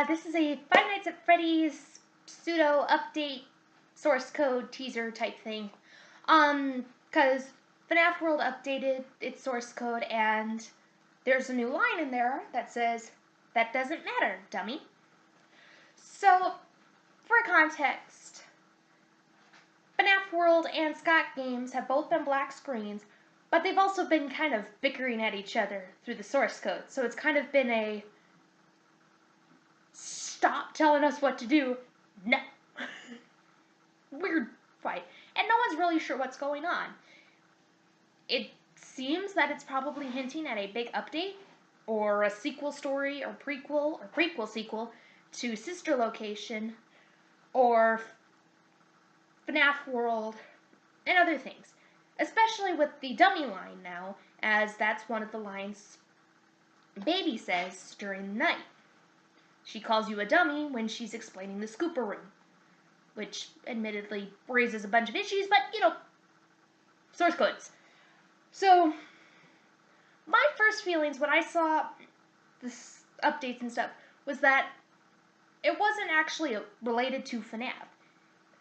This is a Five Nights at Freddy's pseudo update source code teaser type thing. Because FNAFWorld updated its source code and there's a new line in there that says, "That doesn't matter, dummy." So, for context, FNAFWorld and Scottgames have both been black screens, but they've also been kind of bickering at each other through the source code. So it's kind of been a stop telling us what to do. No. Weird fight. And no one's really sure what's going on. It seems that it's probably hinting at a big update, or a sequel story, or prequel sequel to Sister Location, or FNAF World, and other things. Especially with the dummy line now, as that's one of the lines Baby says during the night. She calls you a dummy when she's explaining the scooper room, which admittedly raises a bunch of issues, but, source codes. So, my first feelings when I saw this updates and stuff was that it wasn't actually related to FNAF.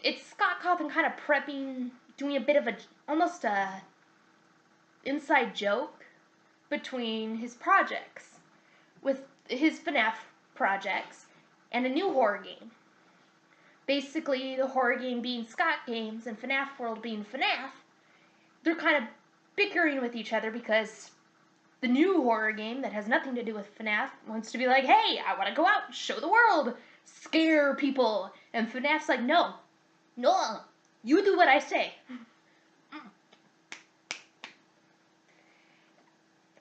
It's Scott Cawthon kind of prepping, doing a bit of almost a inside joke between his projects, with his FNAF projects and a new horror game. Basically, the horror game being Scottgames and FNAF World being FNAF, they're kind of bickering with each other because the new horror game that has nothing to do with FNAF wants to be like, "Hey, I want to go out, show the world, scare people." And FNAF's like, no, you do what I say.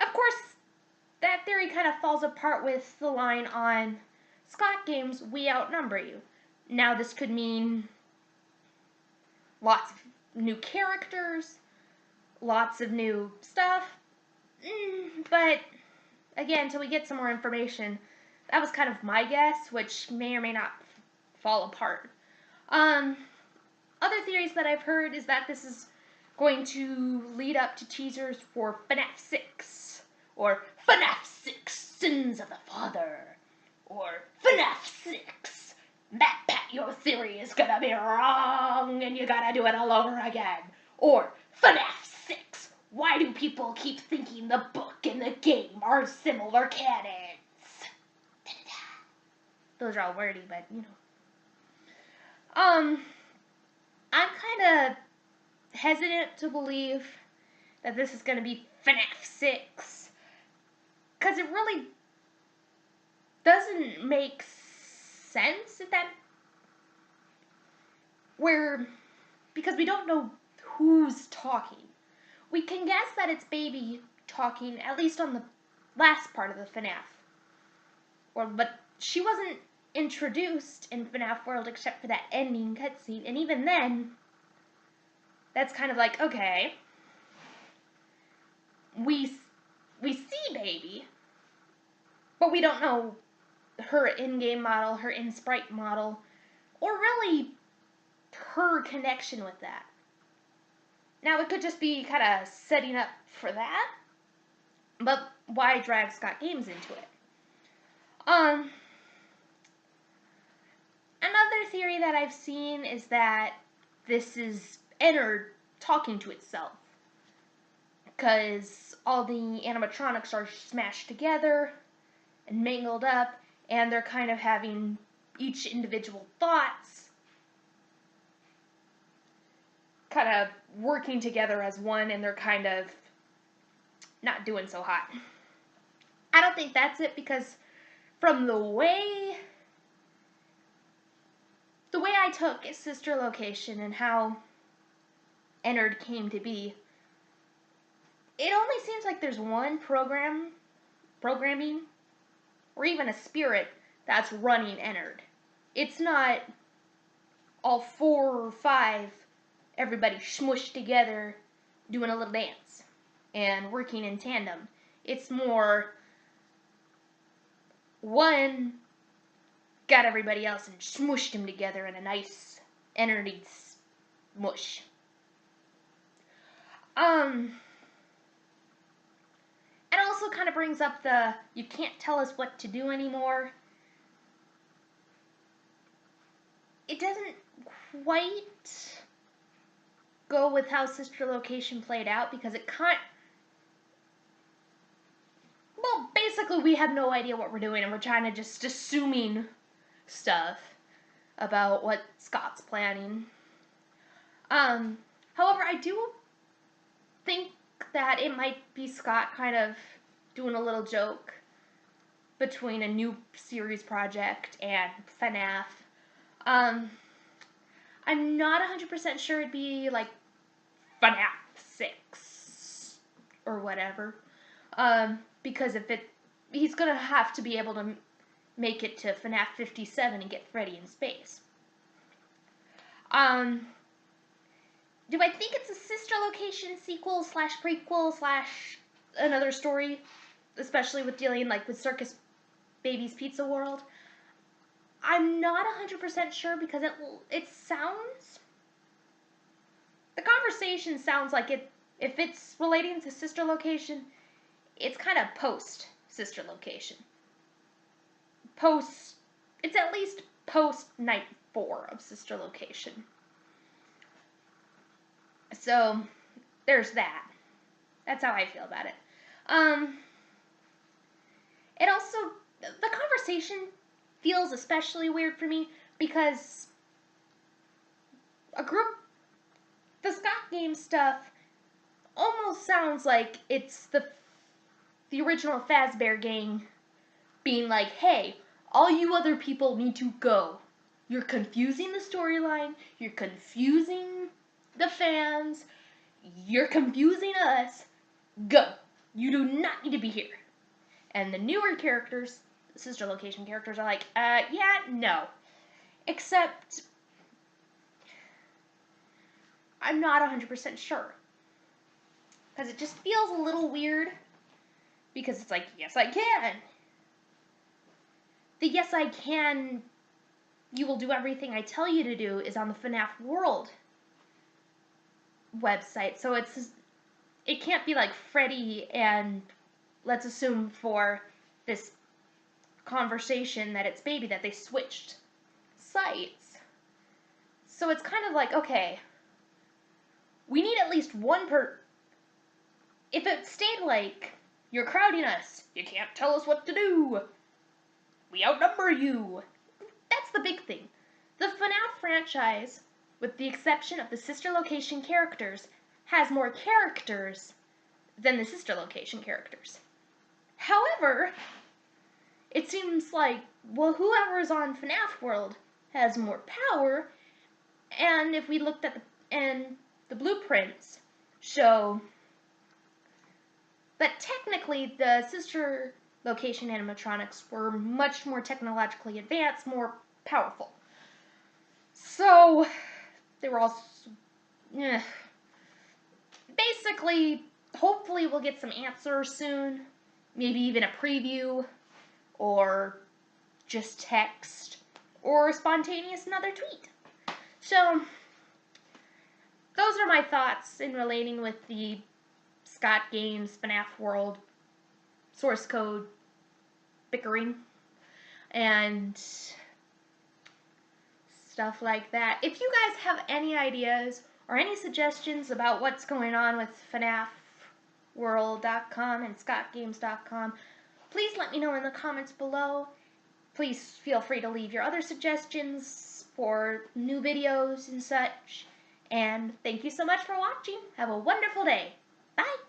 Of course, that theory kind of falls apart with the line on Scottgames, "We outnumber you." Now this could mean lots of new characters, lots of new stuff, but again, until we get some more information, that was kind of my guess, which may or may not fall apart. Other theories that I've heard is that this is going to lead up to teasers for FNAF 6, or FNAF 6 Sins of the Father, or FNAF 6 Pat, your theory is gonna be wrong and you gotta do it all over again, or FNAF 6 Why do people keep thinking the book and the game are similar canons? Those are all wordy, but I'm kind of hesitant to believe that this is going to be FNAF 6, because it really doesn't make sense because we don't know who's talking. We can guess that it's Baby talking, at least on the last part of the FNAF. But she wasn't introduced in FNAF World except for that ending cutscene, and even then, that's kind of like, okay, we see Baby, but we don't know her in-game model, her in-sprite model, or really her connection with that. Now, it could just be kind of setting up for that, but why drag Scottgames into it? Another theory that I've seen is that this is Ennard talking to itself, because all the animatronics are smashed together and mangled up, and they're kind of having each individual thoughts kind of working together as one, and they're kind of not doing so hot. I don't think that's it, because from the way I took Sister Location and how Ennard came to be, it only seems like there's one programming, or even a spirit that's running Ennard. It's not all 4 or 5 everybody smushed together doing a little dance and working in tandem. It's more one got everybody else and smushed them together in a nice Ennardy smush. And also kind of brings up the "you can't tell us what to do anymore." it doesn't quite go with how Sister Location played out, because it can't. Well, basically, we have no idea what we're doing, and we're trying to just assuming stuff about what Scott's planning. However, I do think that it might be Scott kind of doing a little joke between a new series project and FNAF. I'm not 100% sure it'd be like FNAF 6 or whatever. Because he's gonna have to be able to make it to FNAF 57 and get Freddy in space. Do I think it's a Sister Location sequel / prequel / another story, especially with dealing like with Circus Baby's Pizza World? I'm not 100% sure, because it sounds, the conversation sounds like if it's relating to Sister Location, it's kind of post Sister Location. It's at least post night 4 of Sister Location. So, there's that. That's how I feel about it. It also, the conversation feels especially weird for me, because the Scottgames stuff almost sounds like it's the original Fazbear gang being like, hey, all you other people need to go. You're confusing the storyline, you're confusing the fans, you're confusing us, go. You do not need to be here. And the newer characters, the Sister Location characters, are like, yeah, no. Except, I'm not 100% sure. Because it just feels a little weird. Because it's like, yes, I can. The yes, I can, you will do everything I tell you to do, is on the FNAFWorld website. So it can't be like Freddy and, let's assume for this conversation that it's Baby, that they switched sites. So it's kind of like, okay, we need at least one if it stayed like, you're crowding us, you can't tell us what to do, we outnumber you. That's the big thing. The FNAF franchise, with the exception of the Sister Location characters, has more characters than the Sister Location characters. However, it seems like, well, whoever's on FNAFWorld has more power, and if we looked at the blueprints show that technically the Sister Location animatronics were much more technologically advanced, more powerful. So, they were all, basically, hopefully we'll get some answers soon, maybe even a preview, or just text, or spontaneous another tweet. So, those are my thoughts in relating with the Scottgames, FNAFWorld source code bickering and stuff like that. If you guys have any ideas or any suggestions about what's going on with FNAFWorld.com and Scottgames.com, please let me know in the comments below. Please feel free to leave your other suggestions for new videos and such. And thank you so much for watching. Have a wonderful day. Bye!